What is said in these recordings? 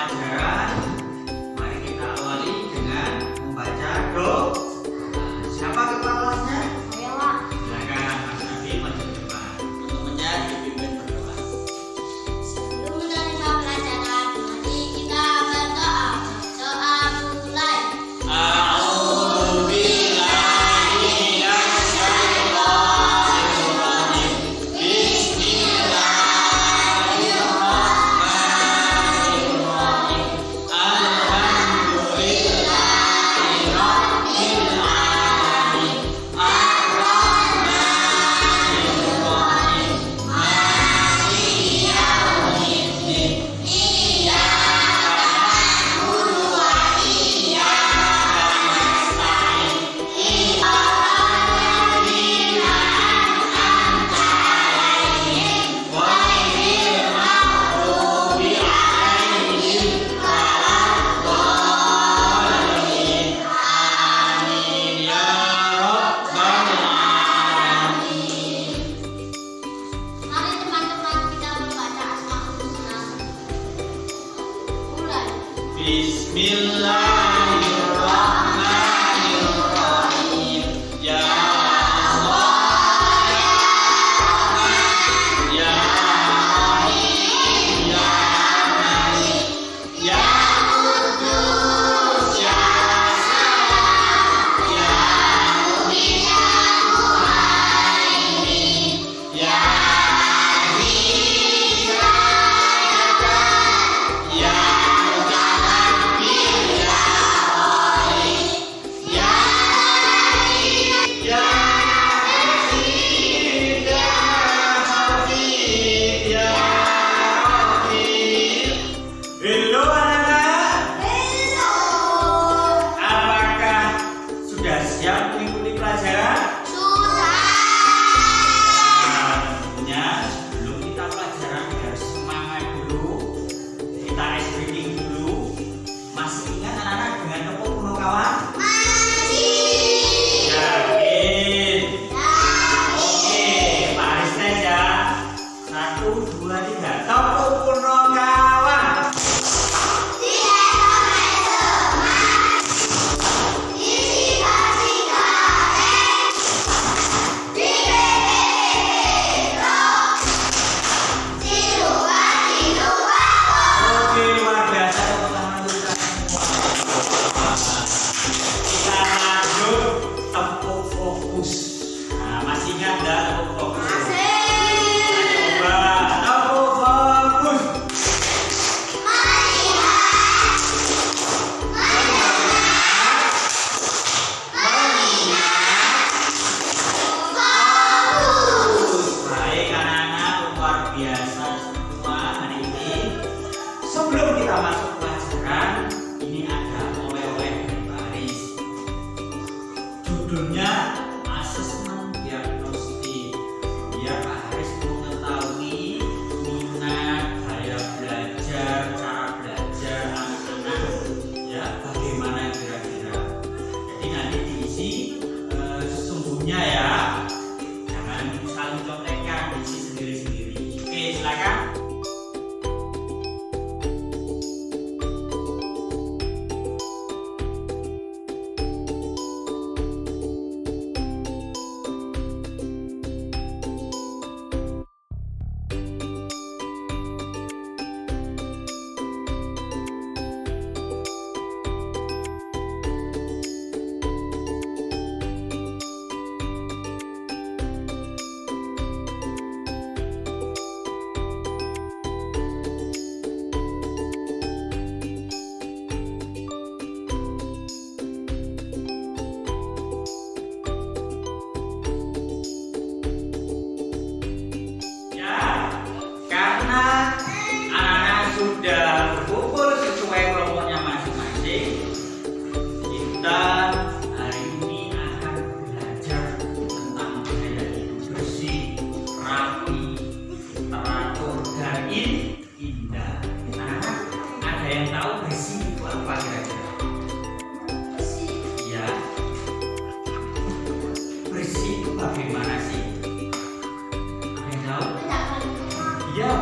pelajaran. Mari kita awali dengan membaca doa. Siapa ketua kelasnya? Saya, Pak. Silakan Mas Nabi maju ke depan. Teman-temannya dipimpin berdoa. Sebelum menerima pelajaran, mari kita berdoa. Doa mulai. Mari teman-teman kita membaca Asmaul Husna. Mulai. Bismillahirrahmanirrahim. Ya Allah, ya Rahman, ya Rahim, ya Malik, ya Qudus, ya Salam, ya Mu'min, ya Muhaimin, ya Aziz, ya Jabbar, ya Mutakabbir, ya Khaliq, ya Latif, ya Rashid, ya Hafid, ya Rafid. Hello anak-anak, Hello. apakah sudah siap mengikuti pelajaran? Sudah. Nah, tentunya sebelum kita pelajaran biar semangat dulu, kita ice breaking dulu. Masih ingat anak-anak dengan tepuk kuno kawan? Masih. Yakin? Ya. Oke, Pak Aristes ya. 1, 2, 3. Tepuk kuno kawan. Oke, luar biasa tepuk tangan untuk kalian semua. Kita lanjut tepuk fokus. Nah, masih ingat nggak tepuk fokus? Coba tepuk fokus. Baik anak-anak, luar biasa semua hari ini. Sebelum kita masuk pelajaran, ini ada oleh-oleh dari Pak Aris. Judulnya asesmen diagnostik. Biar Pak Aris mengetahui minat, gaya belajar, cara belajar anak-anak, ya bagaimana kira-kira. Jadi nanti diisi sesungguhnya ya. Jangan saling contekan, diisi sendiri-sendiri. Oke, silakan. Ya, karena anak-anak sudah berkumpul sesuai kelompoknya masing-masing, kita hari ini akan belajar tentang gaya hidup bersih, rapi, teratur, dan indah. Anak-anak, ada yang tahu bersih itu apa kira-kira? Iya. Bersih itu bagaimana sih? Ada yang tahu? Iya.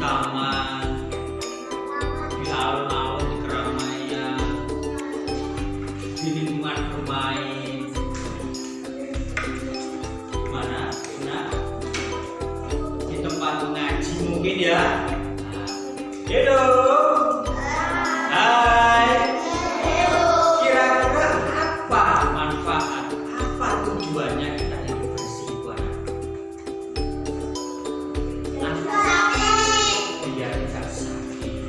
taman, di alun-alun, di keramaian, di lingkungan bermain. Mana? Nah, di tempat ngaji mungkin ya. Halo. Hai. Kira-kira apa manfaat, apa tujuannya kita hidup bersih itu anak? Biar tidak sakit.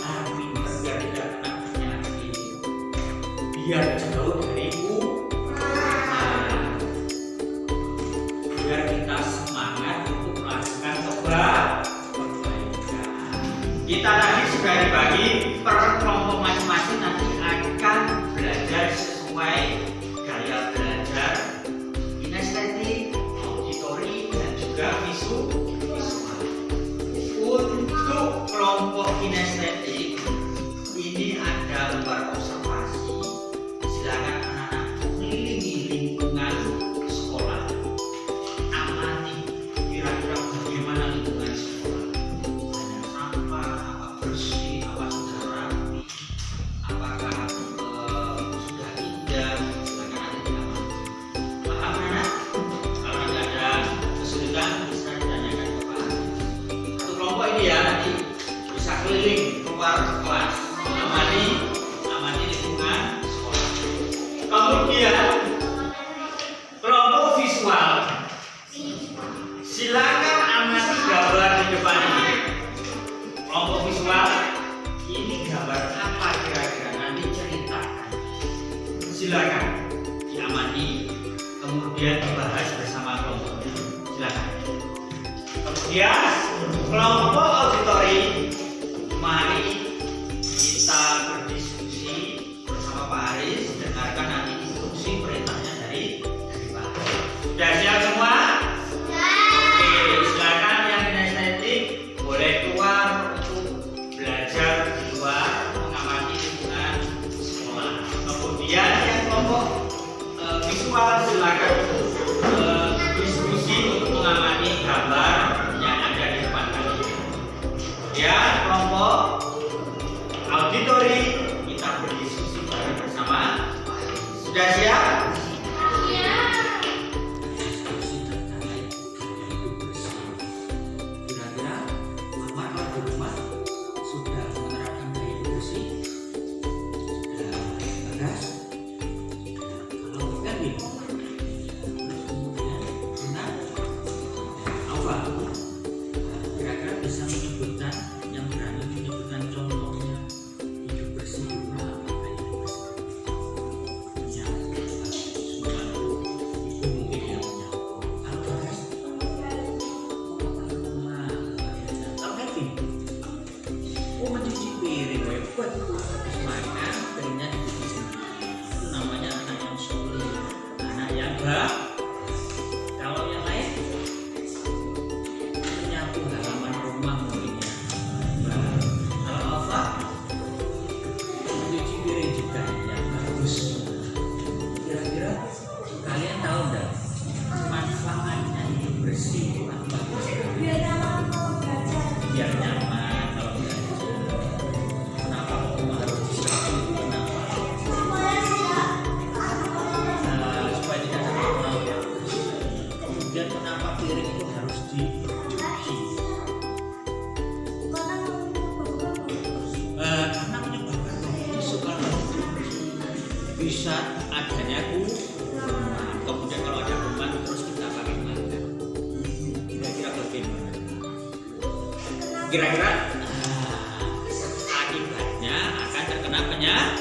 Amin. Biar tidak kena penyakit. Biar jauh dari biar kita semangat untuk melakukan kebaikan. Kita tadi sudah dibagi per kelompok masing-masing, nanti akan belajar sesuai gaya belajar kinestetik, auditori, dan juga visual. Untuk kelompok kinestetik ini ada lembar observasi. Silakan anak-anak mengelilingi lingkungan sekolah. Amati kira-kira bagaimana lingkungan sekolah. Banyak sampah, apa bersih, apa sudah rapi, apakah sudah indah. Silakan nanti diamati. Paham anak? Kalau tidak ada kesulitan bisa ditanyakan ke Pak. Satu kelompok ini ya nanti bisa keliling keluar kelas, amati lingkungan sekolah. Kemudian kelompok visual. Silakan amati gambar di depan ini. Kelompok visual, ini gambar apa kira-kira? Nanti ceritakan. Silakan diamati, kemudian dibahas bersama kelompoknya. Silakan. Kemudian kelompok auditori, mari kita berdiskusi bersama Pak Haris. Dengarkan nanti instruksi perintahnya dari Pak Haris. Sudah siap semua? Silakan yang kinestetik boleh keluar untuk belajar di luar, mengamati lingkungan sekolah. Kemudian yang kelompok visual silakan diskusi untuk mengamati gambar yang ada di depan kalian. Ya, kelompok auditori kita berdiskusi bareng bersama. Sudah siap? Kira-kira bisa menyebutkan, yang berani menyebutkan contohnya hidup bersih rumah apa hidup bersih? Ya, semua itu mungkin yang menyangkut. Kalau beres, rumah, kalau Kevin, mencuci piring, buat habis makan, piringnya dicuci sendiri. Itu namanya anak yang soleh, anak yang baik. Kalau yang lain menyapu halaman rumah mungkin ya. Kalau Alfa mencuci piring juga yang bagus. Kira-kira kalian tahu enggak manfaatnya hidup bersih itu apa? Biar nyaman kalau belajar. Kenapa rumah harus disapu? Kenapa? Supaya tidak sampai bau. Kemudian kenapa piring itu harus dicuci? Karena menyebabkan busuk kalau bisa adanya kuman. Kemudian kalau ada kuman terus kita pakai makan. Kira-kira bagaimana? Kira-kira akibatnya akan terkena penyakit,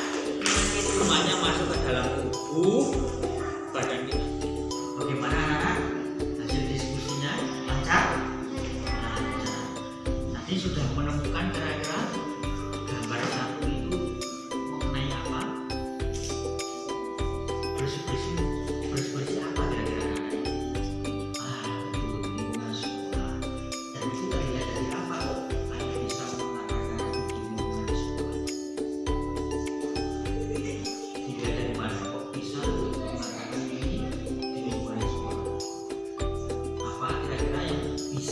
kumannya masuk ke dalam tubuh badan kita. Bagaimana anak-anak? Hasil diskusinya lancar? Lancar. Nanti sudah menemukan kira-kira gambar satu itu mengenai apa? Bersih-bersih apa kira-kira anak-anak? Lingkungan sekolah. Dan itu terlihat dari apa kok? Ayah bisa mengatakan itu di lingkungan sekolah. Dilihat dari mana kok bisa mengatakan ini di lingkungan sekolah? Apa kira-kira yang bisa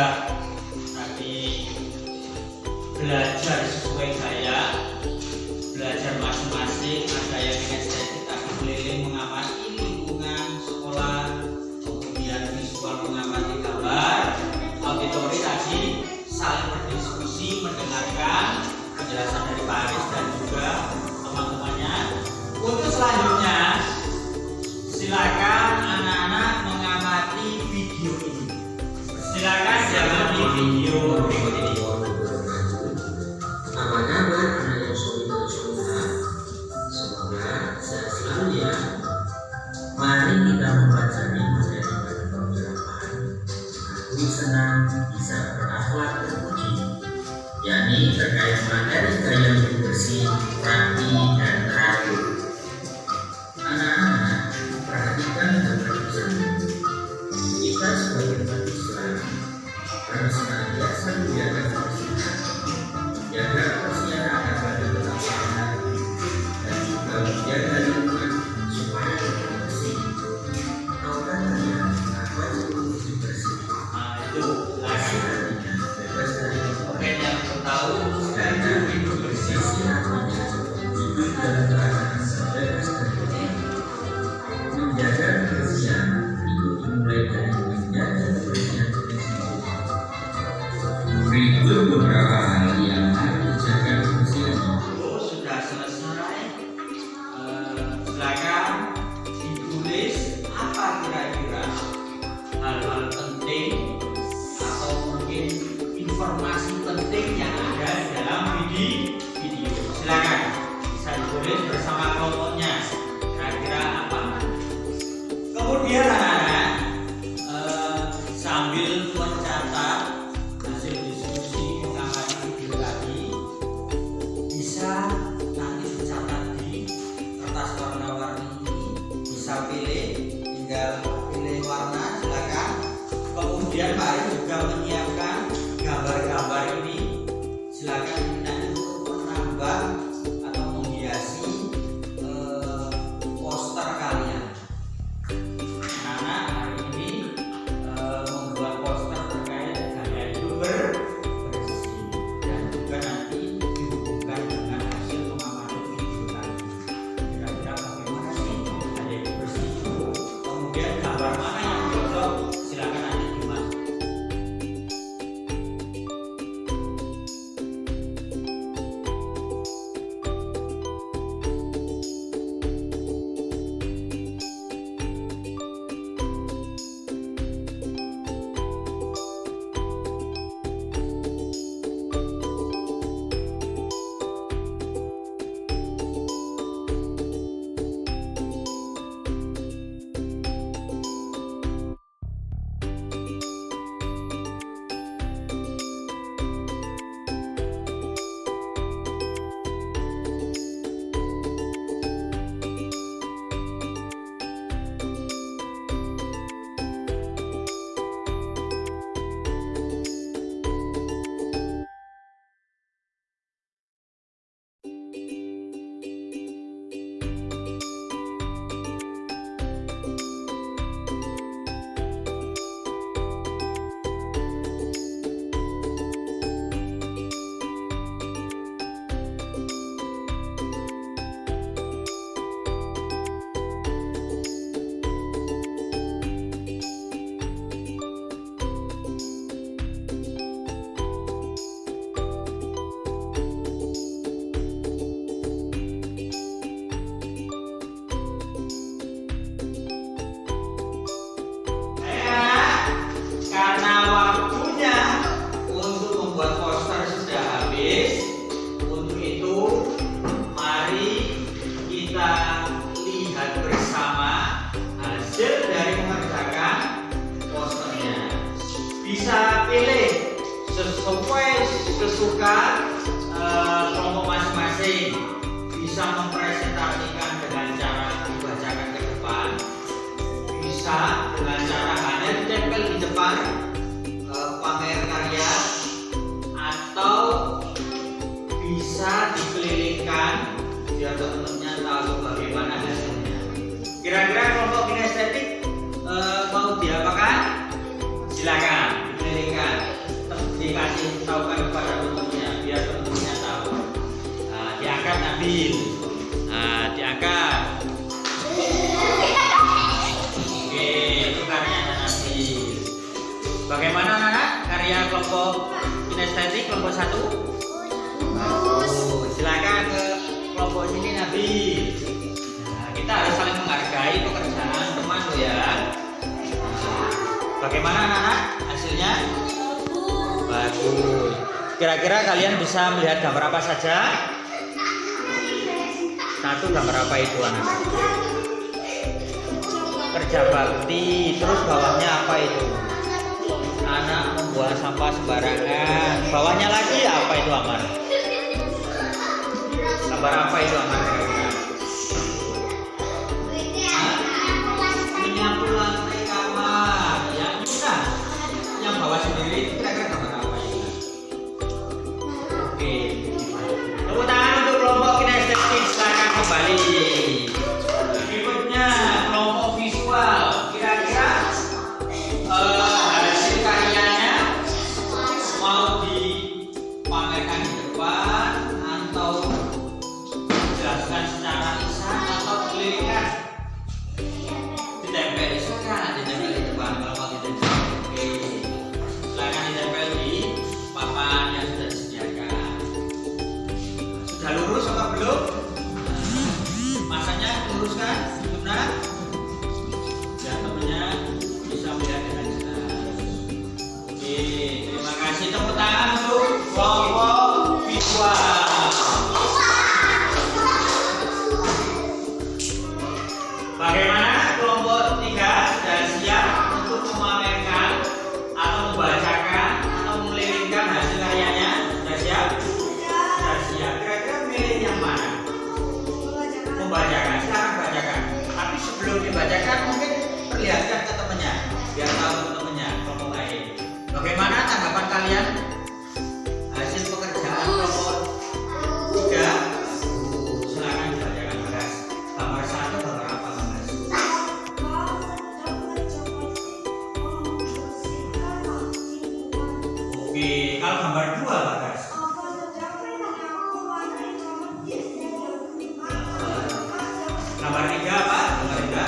sudah tadi belajar sesuai gaya, belajar masing-masing. Ada yang kinestetik tadi keliling mengamati lingkungan sekolah, kemudian visual mengamati gambar, auditori tadi saling berdiskusi, mendengarkan penjelasan dari Pak Aris dan juga teman-temannya. Untuk selanjutnya, silakan anak-anak mengamati video ini. Silakan diamati video berikut ini. Apa kabar anak yang solid semua? Semoga sehat selalu ya. Mari kita mempelajari materi pada beberapa. Aku senang bisa berakhlak terpuji, yakni terkait materi gaya hidup bersih, rapi, dan teratur. Anak-anak, perhatikan gambar bersama. Kita sebagai umat Islam harus senantiasa menjaga kebersihan, jaga kebersihan agar tetap sehat, dan juga menjaga lingkungan supaya tetap bersih. Tahukah kalian apa itu bersih bersih? Nah, itu Bersih lagi. artinya bebas dari Oke, yang belum tahu karena hidup bersih artinya hidup dalam keadaan bebas dari kotoran. Menjaga kebersihan itu dimulai dari menjaga kebersihan diri sendiri. Berikut beberapa hal yang harus dijaga kebersihannya. sudah selesai. Silakan ditulis apa kira-kira hal-hal penting atau mungkin informasi penting yang ada di dalam video. Silakan bisa ditulis bersama kelompoknya. Kira-kira apa? Kemudian anak-anak sambil mencatat hasil diskusi mengamati video tadi, bisa nanti dicatat di kertas warna-warni ini. Bisa pilih, tinggal pilih warna, silakan. Kemudian Pak Ari juga menyiapkan gambar-gambar ini. Silakan nanti untuk menambah atau menghiasi poster kalian. Anak-anak hari ini membuat poster terkait gaya hidup bersih, dan juga nanti dihubungkan dengan hasil pengamatan video tadi. Kira-kira bagaimana sih gaya hidup bersih itu? Kemudian gambar mana yang cocok? Silakan nanti dimas. Karena waktunya untuk membuat poster sudah habis, untuk itu mari kita lihat bersama hasil dari mengerjakan posternya. Bisa pilih sesuai sesuka kelompok masing-masing. Bisa mempresentasikan dengan cara dibacakan ke depan, bisa dengan cara hanya ditempel di depan pamer karya, atau bisa dikelilingkan biar teman-temannya tahu bagaimana hasilnya. Kira-kira kelompok kinestetik mau diapakan? Silakan dikelilingkan. Nabil. Nah, diangkat. Oke, itu karyanya Nabil. Bagaimana anak-anak? Karya kelompok kinestetik kelompok 1? Bagus. Silakan ke kelompok sini Nabil. Nah, kita harus saling menghargai pekerjaan teman lo ya. Bagaimana anak-anak? Hasilnya? Bagus. Kira-kira kalian bisa melihat gambar apa saja? Satu, gambar apa itu anak? Kerja bakti. Terus bawahnya apa itu? Anak membuang sampah sembarangan. Bawahnya lagi apa itu Amar? Gambar apa itu Amar kira-kira? Menyapu lantai kamar. Yang bisa? Yang bawah sendiri itu kira-kira gambar apa itu? Oke. Tepuk tangan untuk kelompok kinestetik. Silakan kembali. Berikutnya kelompok visual. Kira-kira hasil karyanya mau dipamerkan di depan atau dijelaskan secara lisan atau kelilikan? Ditempel di sana, ditempel di depan kalau mau ditempel. Oke, silakan ditempel di papan yang sudah disediakan. Sudah lurus atau belum? Masanya luruskan, benar? Ya, temennya bisa melihat dengan jelas. Oke, terima kasih. Tepuk tangan untuk kelompok visual. Bagaimana kelompok 3 sudah siap untuk memamerkan atau membacakan atau melilingkan hasil karyanya? Sudah siap? Sudah siap. Kira-kira milih yang mana? Membacakan. Sekarang bacakan. Tapi sebelum dibacakan mungkin perlihatkan ke temannya biar tahu temannya kelompok lain. Bagaimana tanggapan kalian hasil pekerjaan kelompok 3? Silakan dibacakan Mas. Gambar 1 gambar apa Mas? Oke, kalau gambar 2 Mas? Gambar 3 apa? Gambar 3?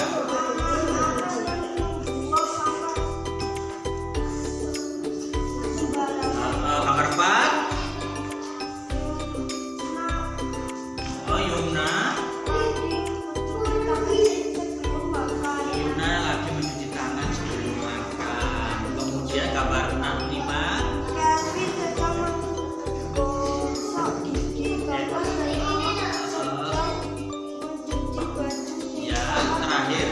Gambar 4? Oh, Yuna lagi mencuci tangan sebelum makan. Kemudian gambar 6, 5. Ya, terakhir.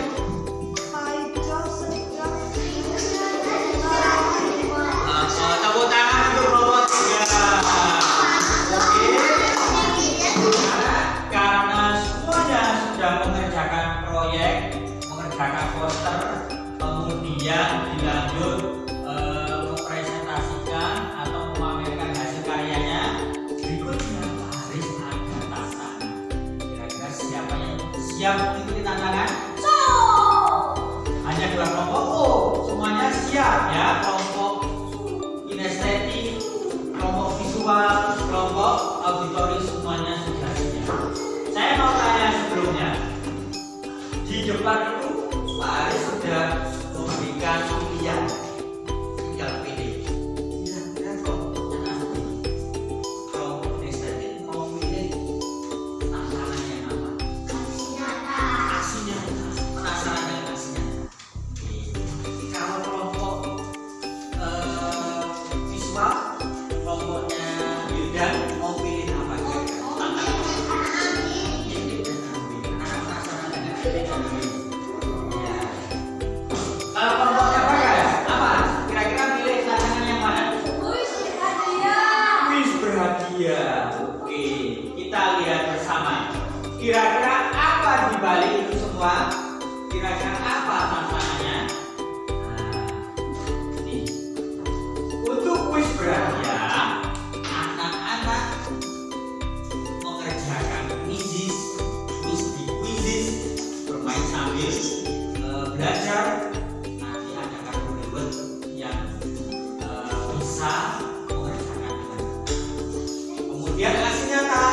Tepuk tangan untuk kelompok 3. Oke. Karena semuanya sudah mengerjakan proyek, mengerjakan poster, kemudian dilanjut mempresentasikan atau memamerkan hasil karyanya. Berikutnya harus ada tantangan. Kira-kira siapa yang siap mengikuti tantangan? Hanya 2 kelompok. Oh, semuanya siap ya. Kelompok kinestetik, kelompok visual, kelompok auditori semuanya sudah siap. Saya mau tanya sebelumnya. Di depan itu Pak Aris sudah memberikan pilihan. Tinggal pilih. Kira-kira kelompoknya nanti kelompok kinestetik mau pilih tantangannya apa? Aksinya. Penasaran dengan aksinya. Kalau kelompok visual, kelompoknya Wildan mau pilih apa kira-kira? Tantangan ini dan ambil. Anak penasaran dengan ini dan ambil. Ya. Kalau kelompoknya apa guys? Apa? Kira-kira pilih tantangan yang mana? Kuis berhadiah. Oke, kita lihat bersama. Kira-kira apa di balik itu semua? Kira-kira apa tantangannya? Nih. Untuk kuis berhadiah, anak-anak mengerjakan quizzes, bermain sambil belajar. Nanti ada kartu reward yang bisa mengerjakan dengan. Kemudian aksi nyata.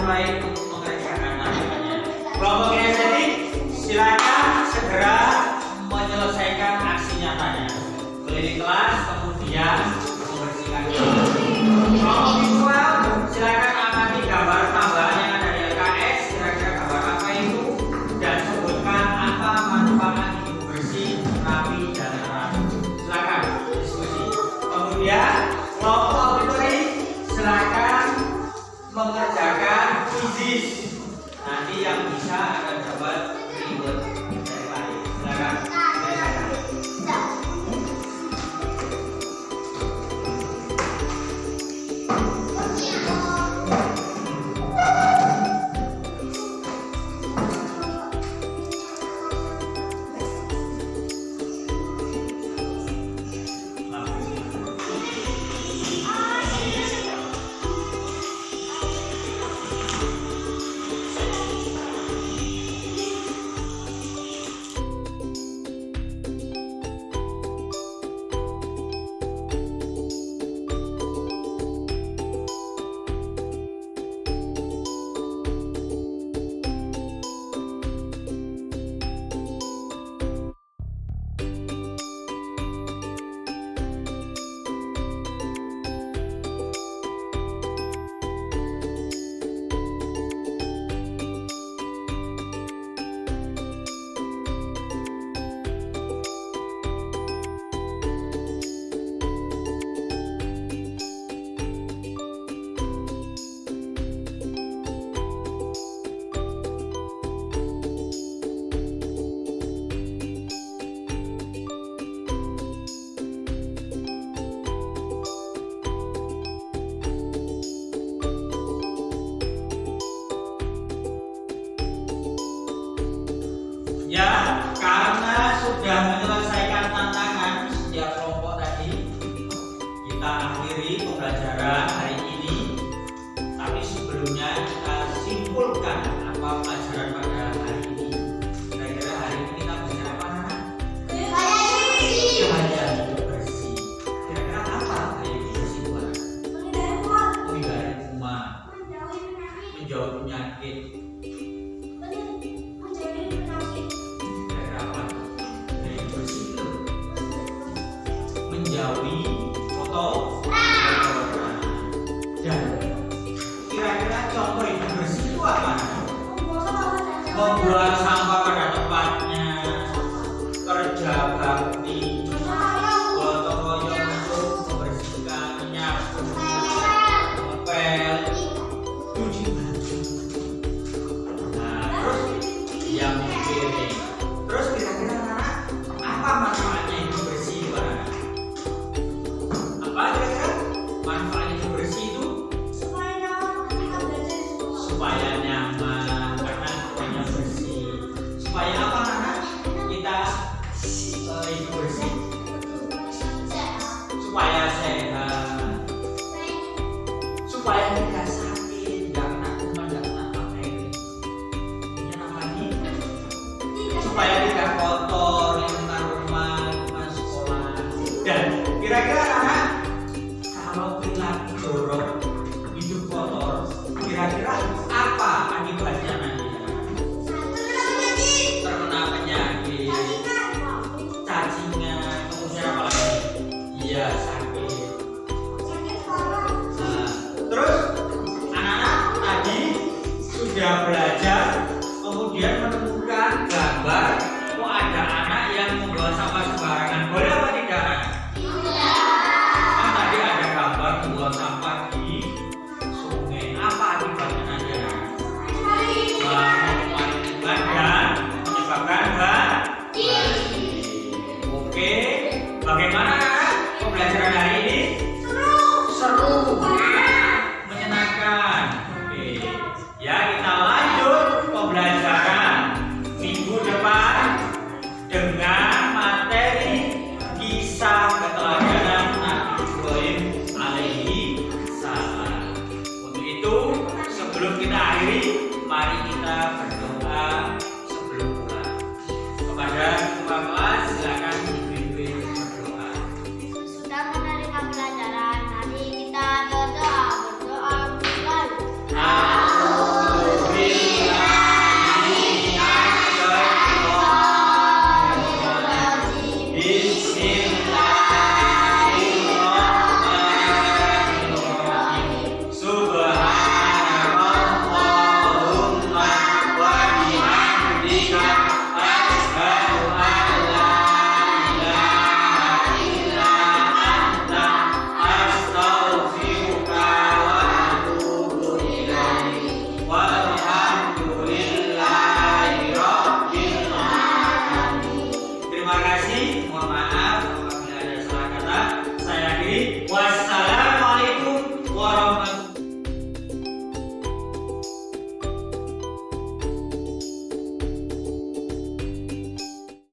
mulai untuk mengerjakan tantangannya. Kelompok kinesetik silakan segera menyelesaikan aksi nyatanya. Keliling kelas, kemudian membersihkan. Kelompok visual silakan amati gambar tambahan yang ada di LKS. Kira-kira gambar apa itu? Dan sebutkan apa manfaat hidup bersih, rapi, dan teratur. Silakan diskusi. Kemudian kelompok auditory silakan mengerjakan quizzes. Nanti yang bisa akan dapat reward dari lain. Silakan. Ya, karena sudah menyelesaikan tantangan setiap kelompok tadi, kita akhiri pembelajaran hari ini. Tapi sebelumnya kita simpulkan apa pelajaran pada hari ini. Kira-kira hari ini kita belajar apa, Nana? Gaya hidup bersih. Kira-kira apa gaya hidup bersih, Pak? Menghindari kuman, menjauhi penyakit. Menjauhi foto dan kira-kira contoh hidup bersih itu apa? Membuang sampah pada tempatnya, kerja bakti, gotong royong untuk membersihkan, menyapu, ngepel, cuci baju. Nah, terus yang piring. Terus kira-kira apa manfaatnya hidup bersih, Pak? Apa kira-kira manfaat hidup bersih itu? Supaya nyaman karena hanya bersih. Supaya apa, Nana? Kita hidup bersih. Supaya sehat. Supaya tidak sakit, tidak kena kuman, tidak kena bakteri. Ini apa lagi? Supaya tidak kotor, lingkungan rumah, lingkungan sekolah. Dan kira-kira anak, kalau perilaku jorok, hidup kotor, kira-kira apa akibatnya nanti? Terkena penyakit, cacingan, kemudian apa lagi? Iya, sakit. Nah, terus anak-anak tadi sudah belajar, kemudian menemukan gambar, kok ada anak yang membawa sampah sembarangan. Boleh apa tidak? Kan tadi ada gambar membuang sampah di sungai. Apa akibatnya nanti? Mematikan dan menyebabkan banjir. Oke, bagaimana pembelajaran hari ini? Seru, menyenangkan. Oke, ya kita lanjut pembelajaran minggu depan dengan materi kisah keteladanan Nabi Ibrahim alaihi salam. Untuk itu, sebelum kita akhiri, mari kita berdoa